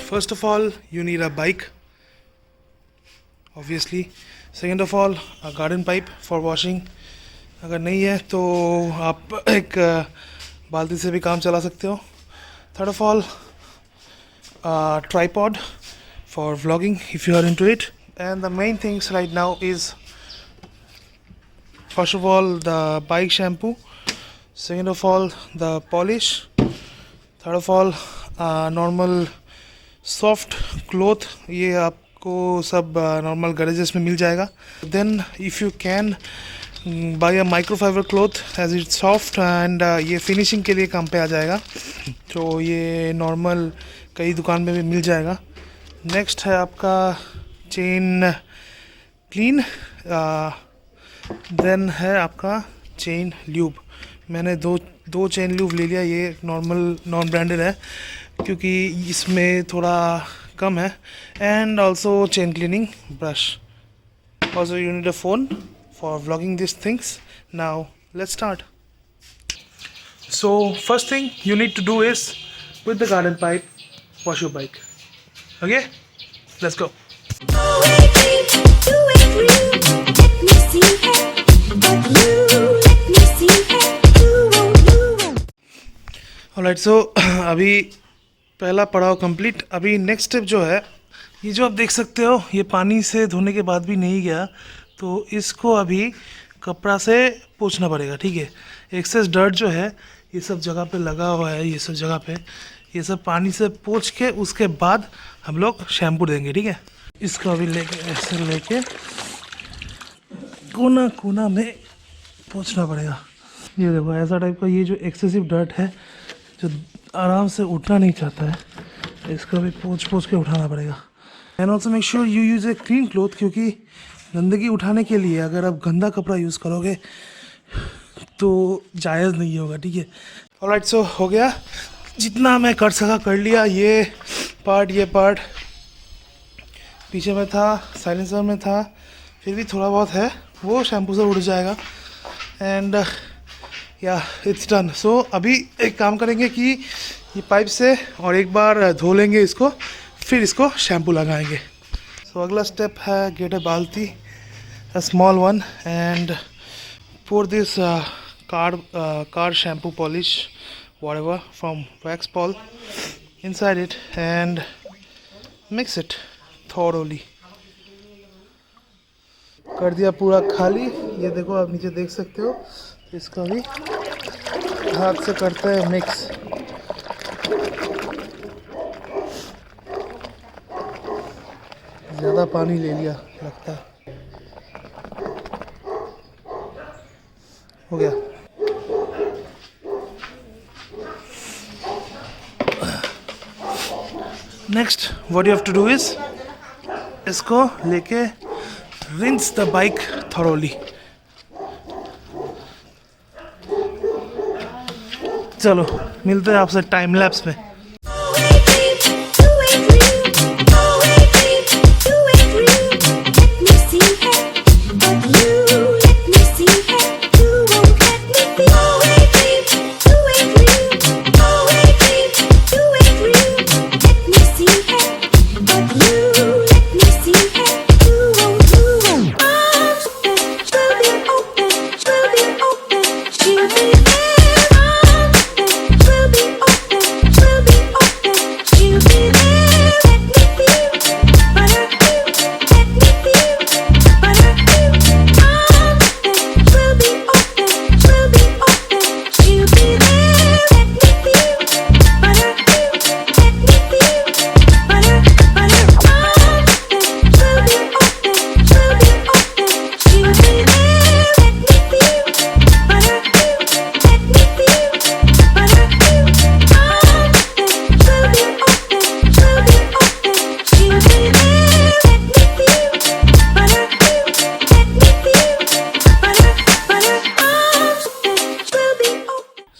first of all you need a bike obviously. Second of all a garden pipe for washing. अगर नहीं है तो आप एक बाल्टी से भी काम चला सकते हो. Third of all a tripod for vlogging if you are into it. And the main things right now is first of all the bike shampoo, second of all the polish, third of all normal soft cloth. ये आपको सब normal garages में मिल जाएगा. Then if you can buy a microfiber cloth as it's soft and ये finishing के लिए काम पे आ जाएगा. तो ये normal कई दुकान में भी मिल जाएगा. नेक्स्ट है आपका चेन क्लीन. देन है आपका चेन ल्यूब. मैंने दो चेन ल्यूब ले लिया. ये नॉर्मल नॉन ब्रांडेड है क्योंकि इसमें थोड़ा कम है. And also chain cleaning brush. Also you need a phone for vlogging this things. Now let's start. So first thing you need to do is with the garden pipe wash your bike. Okay, let's go. Alright, so अभी पहला पड़ाव complete. अभी next step जो है, ये जो आप देख सकते हो ये पानी से धोने के बाद भी नहीं गया, तो इसको अभी कपड़ा से पोंछना पड़ेगा. ठीक है, एक्सेस डर्ट जो है ये सब जगह पे लगा हुआ है, ये सब जगह पे ये सब पानी से पोंछ के उसके बाद हम लोग शैम्पू देंगे. ठीक है, इसको अभी लेके ऐसे लेके कोना कोना में पोंछना पड़ेगा. ये देखो ऐसा टाइप का ये जो एक्सेसिव डर्ट है जो आराम से उठना नहीं चाहता है, इसको अभी पोंछ के उठाना पड़ेगा. And also make sure you use a clean cloth, क्योंकि गंदगी उठाने के लिए अगर आप गंदा कपड़ा यूज़ करोगे तो जायज़ नहीं होगा. ठीक है, ऑलराइट. सो हो गया, जितना मैं कर सका कर लिया. ये पार्ट पीछे में था, साइलेंसर में था, फिर भी थोड़ा बहुत है, वो शैम्पू से उड़ जाएगा. एंड या इट्स डन. सो अभी एक काम करेंगे कि ये पाइप से और एक बार धो लेंगे इसको, फिर इसको शैम्पू लगाएंगे. सो अगला स्टेप है गेट ए बाल्टी, a small one, and pour this car shampoo polish whatever from wax ball inside it and mix it thoroughly. कर दिया पूरा खाली. ये देखो आप नीचे देख सकते हो. इसका भी हाथ से करते हैं मिक्स. ज़्यादा पानी ले लिया लगता है. हो गया. Next what you have to do is इसको लेके रिंस द बाइक थॉरोली. चलो मिलते हैं आपसे टाइम लैप्स में.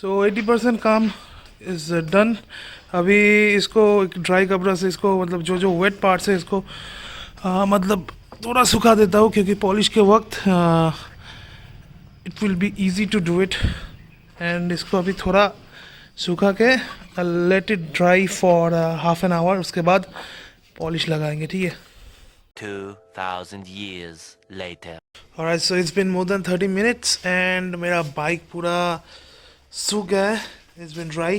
So 80% काम इज़ डन. अभी इसको एक ड्राई कपड़ा से इसको मतलब जो वेट पार्ट्स है इसको मतलब थोड़ा सुखा देता हूँ, क्योंकि पॉलिश के वक्त it will be easy to do it. And इसको अभी थोड़ा सूखा के let it dry for half an hour, उसके बाद पॉलिश लगाएंगे, ठीक है। 2000 years later. Alright, so it's been more than 30 minutes and मेरा बाइक पूरा सूख गया है। It's been dry.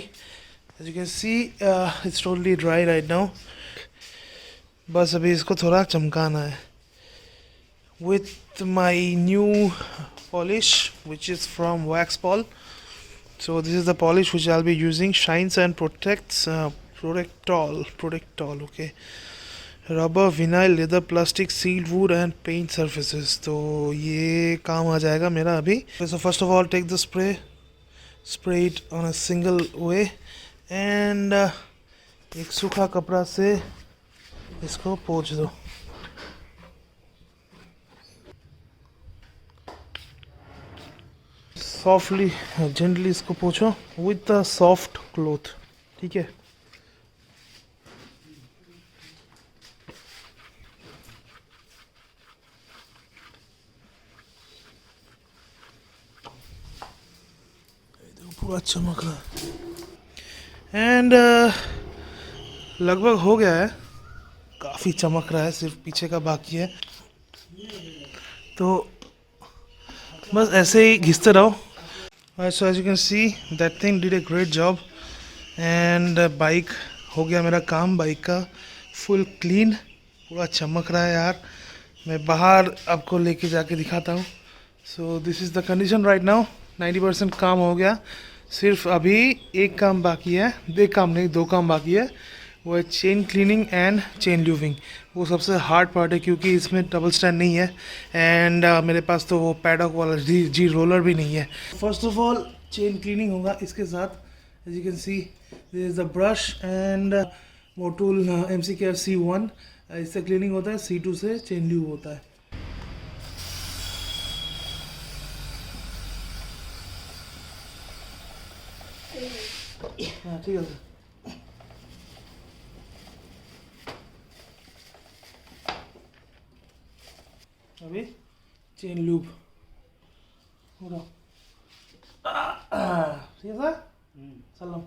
As you can see, it's totally dry right now. बस अभी इसको थोड़ा चमकाना है with my new polish which is from Wax Pol. So this is the polish which I'll be using. Shines and protects, protectol, okay. Rubber, vinyl, leather, plastic, sealed wood and paint surfaces. तो ये काम आ जाएगा मेरा अभी। So first of all take the spray it on a single way and एक सूखा कपड़ा से इसको पोंछ दो। सॉफ्टली जेंटली इसको पोंछो विथ अ सॉफ्ट क्लॉथ, ठीक है। पूरा चमक रहा है एंड लगभग हो गया है, काफ़ी चमक रहा है, सिर्फ पीछे का बाकी है। तो बस ऐसे ही घिसते रहो। So as you can see that thing did a great job and bike हो गया मेरा काम, बाइक का फुल क्लीन, पूरा चमक रहा है यार। मैं बाहर आपको लेके जाके दिखाता हूँ। So this is the condition right now. 90% काम हो गया, सिर्फ अभी एक काम बाकी है, एक काम नहीं, दो काम बाकी है। वो है चेन क्लीनिंग एंड चेन ल्यूविंग। वो सबसे हार्ड पार्ट है क्योंकि इसमें डबल स्टैंड नहीं है एंड मेरे पास तो वो पैडॉक वाला जी रोलर भी नहीं है। First of all chain cleaning होगा इसके साथ। As you can see this is the brush and Motul MCKR C1, इससे क्लीनिंग होता है। C2 से चेन ल्यूब होता है। हाँ ठीक है। अभी चेन लूप हो रहा, ठीक है सर। चलो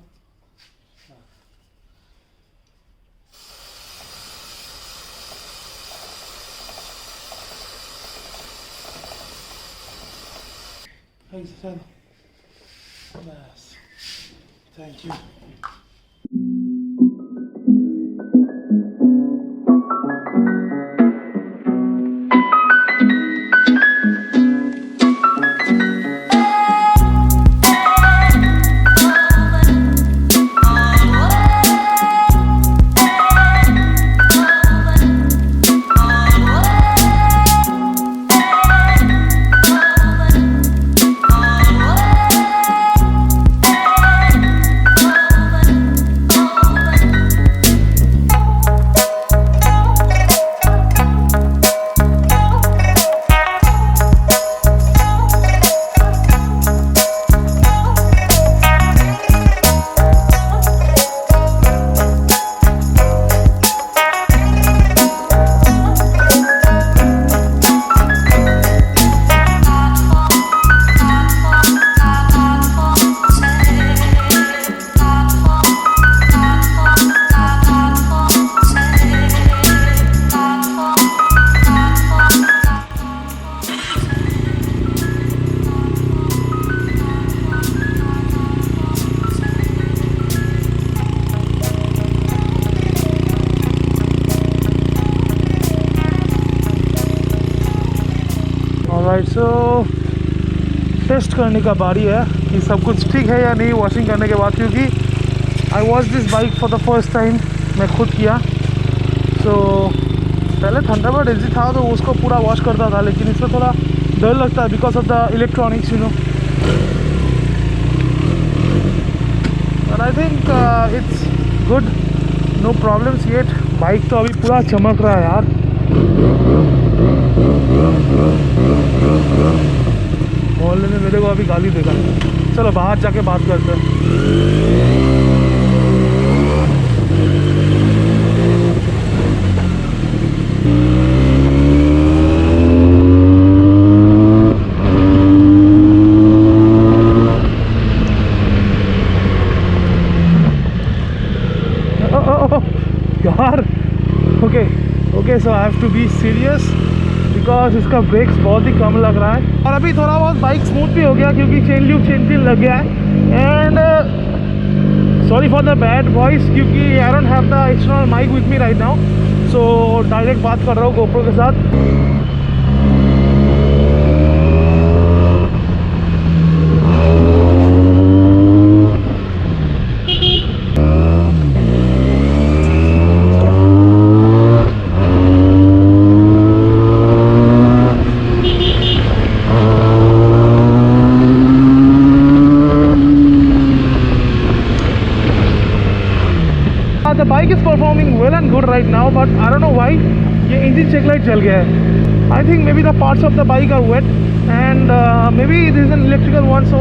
सर, बस, thank you. Alright, so test करने का बारी है कि सब कुछ ठीक है या नहीं वॉशिंग करने के बाद, क्योंकि I wash this bike for the first time, मैं खुद किया। सो पहले थंडरबर्ड एजी था तो उसको पूरा वॉश करता था, लेकिन इसमें थोड़ा डर लगता है because of the electronics, you know. But I think it's good, no problems yet. Bike तो अभी पूरा चमक रहा है यार। मोहल्ले ने मेरे को अभी गाली देगा। चलो बाहर जाके बात करते हैं। यार। Okay okay, so I have to be serious because इसका ब्रेक्स बहुत ही कम लग रहा है। और अभी थोड़ा बहुत बाइक स्मूथ भी हो गया क्योंकि चेन पिन लग गया है। And sorry for the bad voice क्योंकि I don't have the external mic with me right now, so direct बात कर रहा हूँ गोप्रो के साथ। The bike is performing well and good right now, but I don't know why ये engine check light जल गया है। I think maybe the parts of the bike are wet and maybe this is an electrical one, so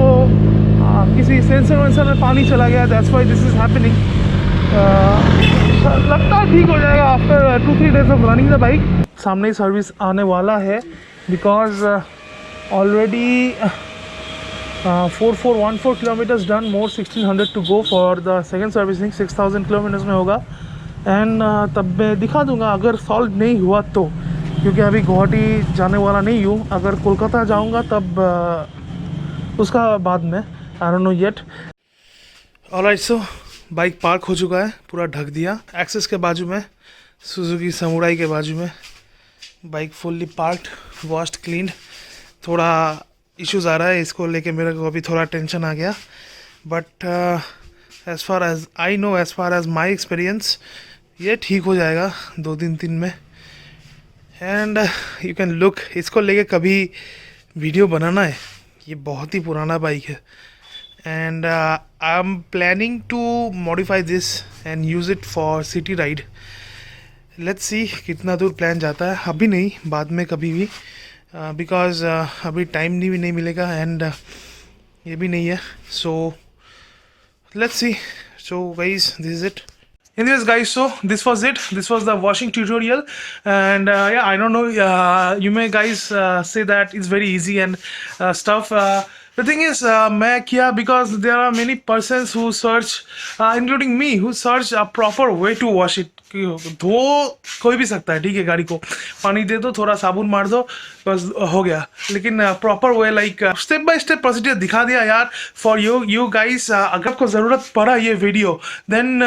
किसी sensor वेंसर में पानी चला गया, that's why this is happening। लगता है ठीक हो जाएगा after 2-3 days of running the bike। सामने ही सर्विस आने वाला है because already 4414 kilometers done, more 1600 to go for the second servicing। 6000 kilometers में होगा एंड तब मैं दिखा दूंगा अगर सॉल्व नहीं हुआ तो, क्योंकि अभी गुवाहाटी जाने वाला नहीं हूँ। अगर कोलकाता जाऊँगा तब उसका बाद में, I don't know yet. Alright, so bike park हो चुका है, पूरा ढक दिया। एक्सेस के बाजू में, सुजुकी समुराई के बाजू में bike fully parked, washed, cleaned. थोड़ा इश्यूज़ आ रहा है इसको लेके, मेरे को अभी थोड़ा टेंशन आ गया, but as far as I know, as far as my experience, ये ठीक हो जाएगा 2-3 दिन में। एंड यू कैन लुक, इसको लेके कभी वीडियो बनाना है, ये बहुत ही पुराना बाइक है and I am planning to modify this and use it for city ride. Let's see कितना दूर प्लान जाता है, अभी नहीं, बाद में कभी भी, बिकॉज अभी टाइम भी नहीं मिलेगा एंड ये भी नहीं है, so let's see. So guys, this is it. Anyways guys, so this was it, this was the washing tutorial and yeah, I don't know, you may guys say that it's very easy and stuff, the thing is main kiya because there are many persons who search, including me, who search a proper way to wash it। धो कोई भी सकता है, ठीक है, गाड़ी को पानी दे दो, थोड़ा साबुन मार दो, बस हो गया। लेकिन proper way, like step by step procedure दिखा दिया यार फॉर यू गाइस। अगर आपको ज़रूरत पड़ा ये video, then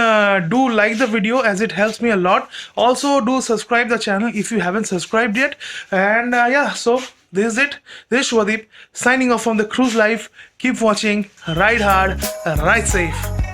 do like the video as it helps me a lot. Also do subscribe the channel if you haven't subscribed yet and yeah, so this is it. This is Shwadip signing off from the cruise life. Keep watching, ride hard, ride safe.